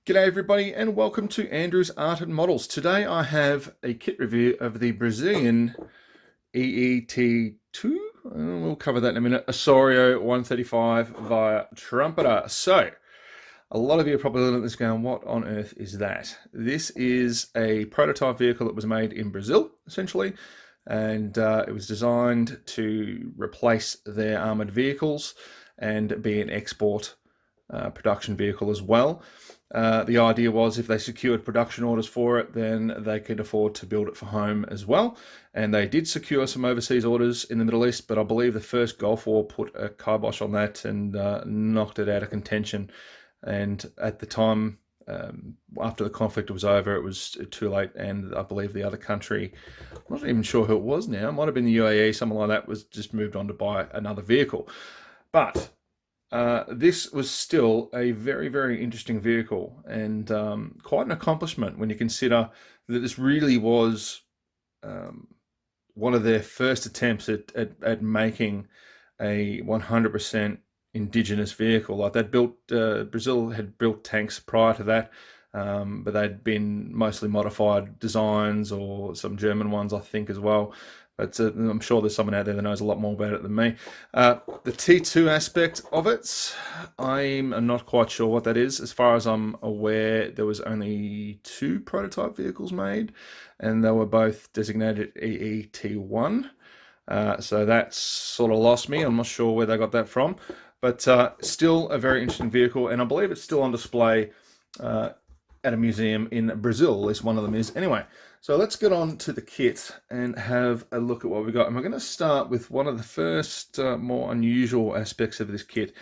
G'day everybody and welcome to Andrew's Art and Models. Today I have a kit review of the Brazilian EE-T2. We'll cover that in a minute. Osorio 135 via Trumpeter. So, a lot of you are probably looking at this going, what on earth is that? This is a prototype vehicle that was made in Brazil, essentially, and it was designed to replace their armoured vehicles and be an export production vehicle as well. The idea was if they secured production orders for it, then they could afford to build it for home as well. And they did secure some overseas orders in the Middle East, but I believe the first Gulf War put a kibosh on that and knocked it out of contention. And at the time, after the conflict was over, it was too late. And I believe the other country, I'm not even sure who it was now, it might have been the UAE, something like that, was just moved on to buy another vehicle. But this was still a very, very interesting vehicle and quite an accomplishment when you consider that this really was one of their first attempts at making a 100% indigenous vehicle. Like they'd built, Brazil had built tanks prior to that, but they'd been mostly modified designs or some German ones, I think, as well. But I'm sure there's someone out there that knows a lot more about it than me. The T2 aspect of it, I'm not quite sure what that is. As far as I'm aware, there was only 2 prototype vehicles made, and they were both designated EE-T1. So that sort of lost me. I'm not sure where they got that from. But still a very interesting vehicle, and I believe it's still on display at a museum in Brazil, at least one of them is. Anyway, so let's get on to the kit and have a look at what we got. And we're going to start with one of the first more unusual aspects of this kit.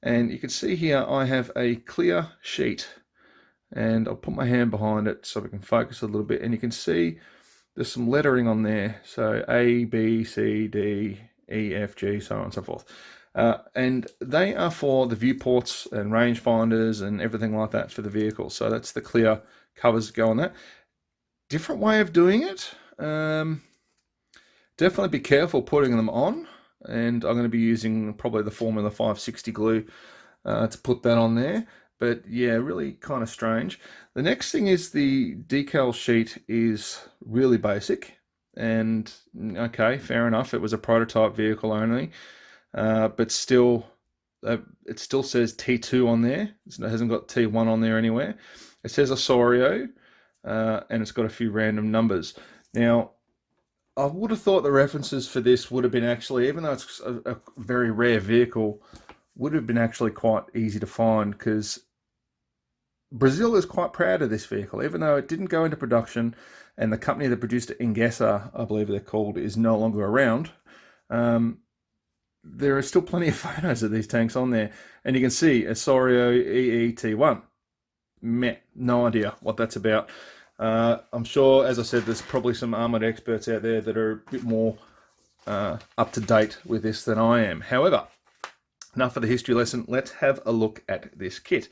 And you can see here I have a clear sheet. And I'll put my hand behind it so we can focus a little bit. And you can see there's some lettering on there. So A, B, C, D, E, F, G, so on and so forth. And they are for the viewports and rangefinders and everything like that for the vehicle. So that's the clear covers go on that. Different way of doing it. Definitely be careful putting them on. And I'm going to be using probably the Formula 560 glue to put that on there. But yeah, really kind of strange. The next thing is the decal sheet is really basic. And okay, fair enough. It was a prototype vehicle only. But still, it still says T2 on there. It hasn't got T1 on there anywhere. It says Osorio, and it's got a few random numbers. Now, I would have thought the references for this would have been actually, even though it's a very rare vehicle, would have been actually quite easy to find because Brazil is quite proud of this vehicle, even though it didn't go into production, and the company that produced it, Ingessa, I believe they're called, is no longer around. There are still plenty of photos of these tanks on there. And you can see Osorio EE-T1. Meh, no idea what that's about. I'm sure, as I said, there's probably some armoured experts out there that are a bit more up to date with this than I am. However, enough of the history lesson. Let's have a look at this kit.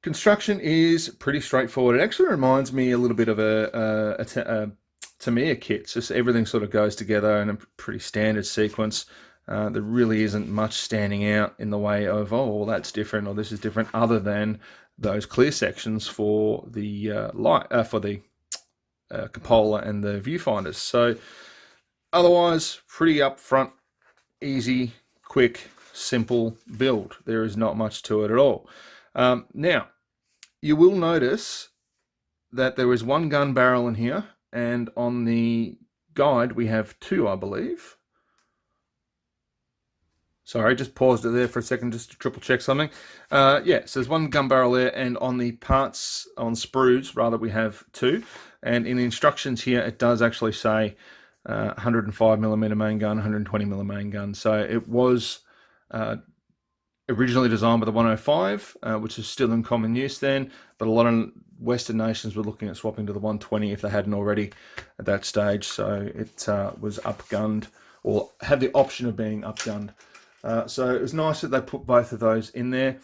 Construction is pretty straightforward. It actually reminds me a little bit of a Tamiya kit. It's just everything sort of goes together in a pretty standard sequence. There really isn't much standing out in the way of, oh, well, that's different or this is different, other than those clear sections for the cupola and the viewfinders. So otherwise, pretty upfront, easy, quick, simple build. There is not much to it at all. Now, you will notice that there is 1 gun barrel in here, and on the guide we have 2, I believe. Sorry, just paused it there for a second just to triple check something. Yeah, so there's 1 gun barrel there, and on the parts, on sprues, rather, we have 2. And in the instructions here, it does actually say 105mm main gun, 120mm main gun. So it was originally designed with the 105, which is still in common use then, but a lot of Western nations were looking at swapping to the 120 if they hadn't already at that stage. So it was upgunned, or had the option of being upgunned. So it was nice that they put both of those in there.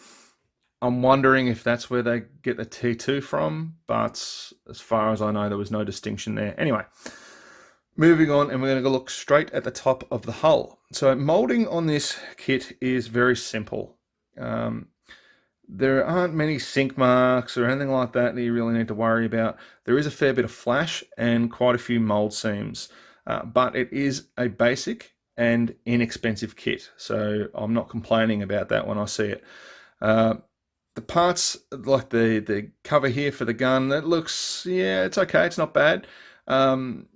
I'm wondering if that's where they get the T2 from, but as far as I know, there was no distinction there. Anyway, moving on, and we're going to look straight at the top of the hull. So molding on this kit is very simple. There aren't many sink marks or anything like that you really need to worry about. There is a fair bit of flash and quite a few mold seams, but it is a basic and inexpensive kit, so I'm not complaining about that when I see it. Uh, the parts, like the cover here for the gun, that looks, yeah, it's okay, it's not bad. Um,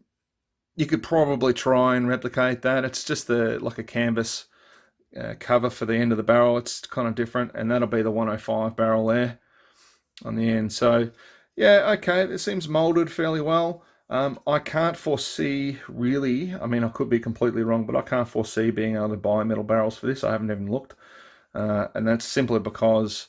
you could probably try and replicate that. It's just like a canvas cover for the end of the barrel. It's kind of different, and that'll be the 105 barrel there on the end. So, yeah, okay, it seems molded fairly well. I can't foresee really, I mean, I could be completely wrong, but I can't foresee being able to buy metal barrels for this. I haven't even looked. And that's simply because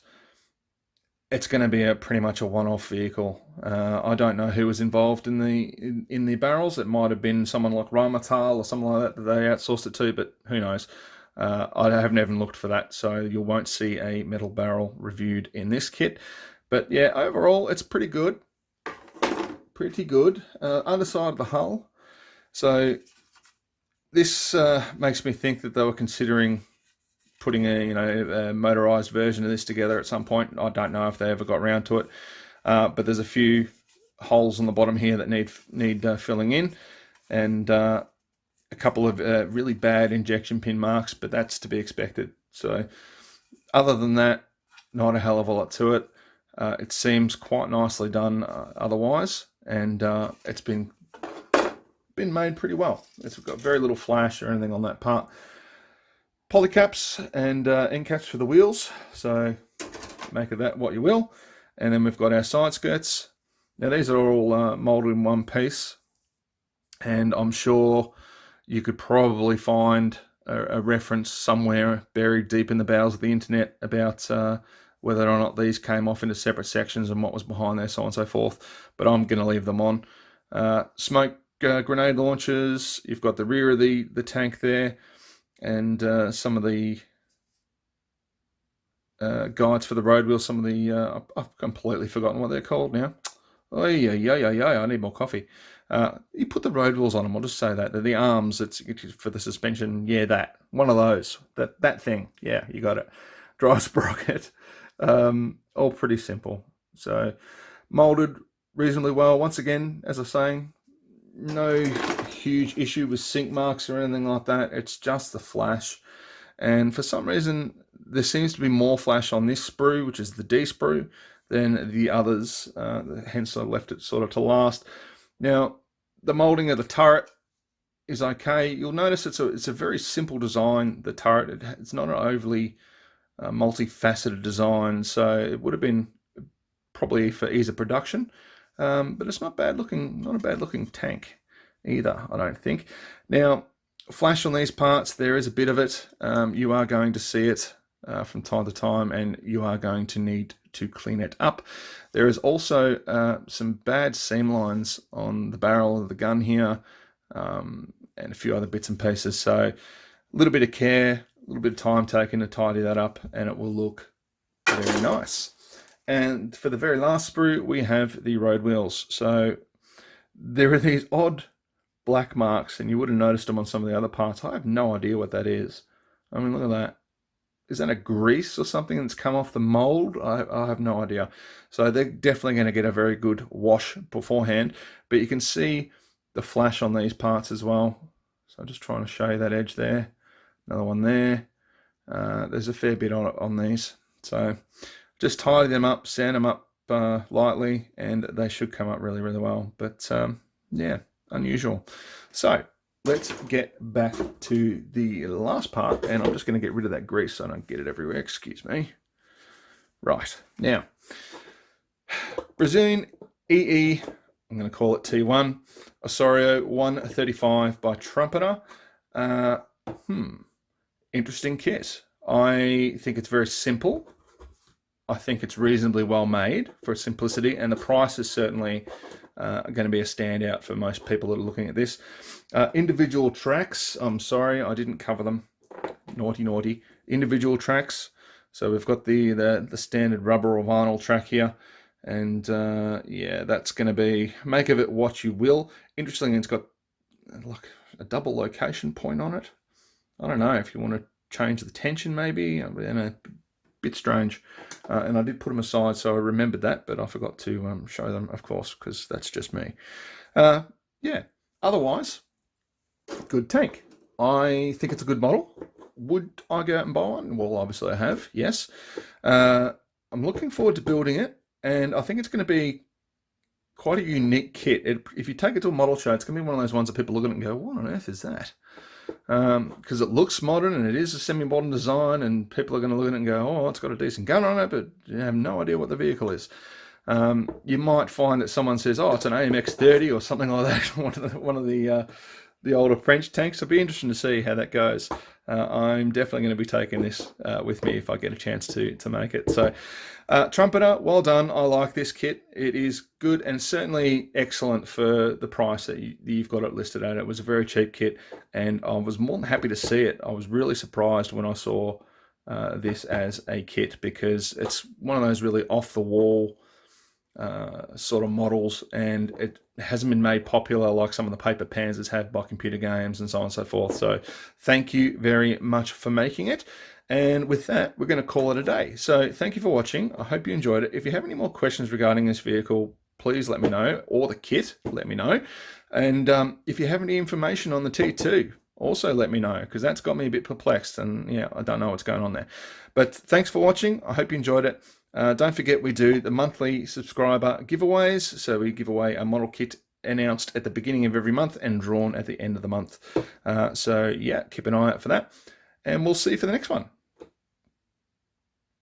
it's going to be pretty much a one-off vehicle. I don't know who was involved in the barrels. It might have been someone like Rheinmetall or something like that they outsourced it to, but who knows? I haven't even looked for that, so you won't see a metal barrel reviewed in this kit. But yeah, overall, it's pretty good. Pretty good. Underside of the hull. So this makes me think that they were considering putting a motorized version of this together at some point. I don't know if they ever got around to it, but there's a few holes on the bottom here that need filling in, and a couple of really bad injection pin marks, but that's to be expected. So other than that, not a hell of a lot to it. It seems quite nicely done otherwise, and it's been made pretty well. It's got very little flash or anything on that part. Polycaps and end caps for the wheels, so make of that what you will. And then we've got our side skirts. Now these are all molded in one piece, and I'm sure you could probably find a reference somewhere buried deep in the bowels of the internet about whether or not these came off into separate sections and what was behind there, so on and so forth. But I'm going to leave them on. Smoke grenade launchers. You've got the rear of the tank there, and some of the guides for the road wheels. Some of the I've completely forgotten what they're called now. Oh yeah, I need more coffee. You put the road wheels on them. I'll just say that they're the arms. It's for the suspension. Yeah, that one of those. That thing. Yeah, you got it. Drive sprocket. All pretty simple. So molded reasonably well. Once again, as I was saying, no huge issue with sink marks or anything like that. It's just the flash, and for some reason there seems to be more flash on this sprue, which is the D sprue, than the others. Hence I left it sort of to last. Now the molding of the turret is okay. You'll notice it's a very simple design. The turret, it's not an overly multifaceted design, so it would have been probably for ease of production. But it's not bad looking, not a bad looking tank either, I don't think. Now, flash on these parts, there is a bit of it. You are going to see it from time to time, and you are going to need to clean it up. There is also some bad seam lines on the barrel of the gun here, and a few other bits and pieces. So a little bit of care, a little bit of time taken to tidy that up, and it will look very nice. And for the very last sprue, we have the road wheels. So there are these odd black marks, and you would have noticed them on some of the other parts. I have no idea what that is. I mean, look at that. Is that a grease or something that's come off the mold? I have no idea. So they're definitely going to get a very good wash beforehand. But you can see the flash on these parts as well. So I'm just trying to show you that edge there. Another one there. There's a fair bit on these. So just tidy them up, sand them up lightly, and they should come up really, really well. But yeah, unusual. So let's get back to the last part, and I'm just going to get rid of that grease so I don't get it everywhere. Excuse me. Right, now, Brazilian EE, I'm going to call it T1, Osorio 135 by Trumpeter. Interesting kit. I think it's very simple. I think it's reasonably well made for simplicity, and the price is certainly going to be a standout for most people that are looking at this. Individual tracks, I'm sorry, I didn't cover them. Naughty. Individual tracks. So we've got the standard rubber or vinyl track here, and yeah, that's going to be, make of it what you will. Interestingly, it's got like a double location point on it. I don't know if you want to change the tension maybe. bit strange. And I did put them aside, so I remembered that, but I forgot to show them, of course, because that's just me. Yeah, otherwise, good tank. I think it's a good model. Would I go out and buy one? Well, obviously I have, yes. I'm looking forward to building it, and I think it's going to be quite a unique kit. If you take it to a model show, it's going to be one of those ones that people look at it and go, what on earth is that? Because it looks modern and it is a semi-modern design, and people are going to look at it and go, oh, it's got a decent gun on it, but you have no idea what the vehicle is. You might find that someone says, oh, it's an AMX-30 or something like that, one of the older French tanks. It'll be interesting to see how that goes. I'm definitely going to be taking this with me if I get a chance to make it. So, Trumpeter, well done. I like this kit. It is good and certainly excellent for the price that you've got it listed at. It was a very cheap kit, and I was more than happy to see it. I was really surprised when I saw this as a kit, because it's one of those really off-the-wall sort of models, and it hasn't been made popular like some of the paper panzers have by computer games and so on and so forth. So thank you very much for making it. And with that, we're going to call it a day. So thank you for watching. I hope you enjoyed it. If you have any more questions regarding this vehicle, please let me know, or the kit, let me know. And if you have any information on the T2, also let me know, because that's got me a bit perplexed, and yeah, I don't know what's going on there. But thanks for watching. I hope you enjoyed it. Don't forget, we do the monthly subscriber giveaways. So we give away a model kit announced at the beginning of every month and drawn at the end of the month. So yeah, keep an eye out for that. And we'll see you for the next one.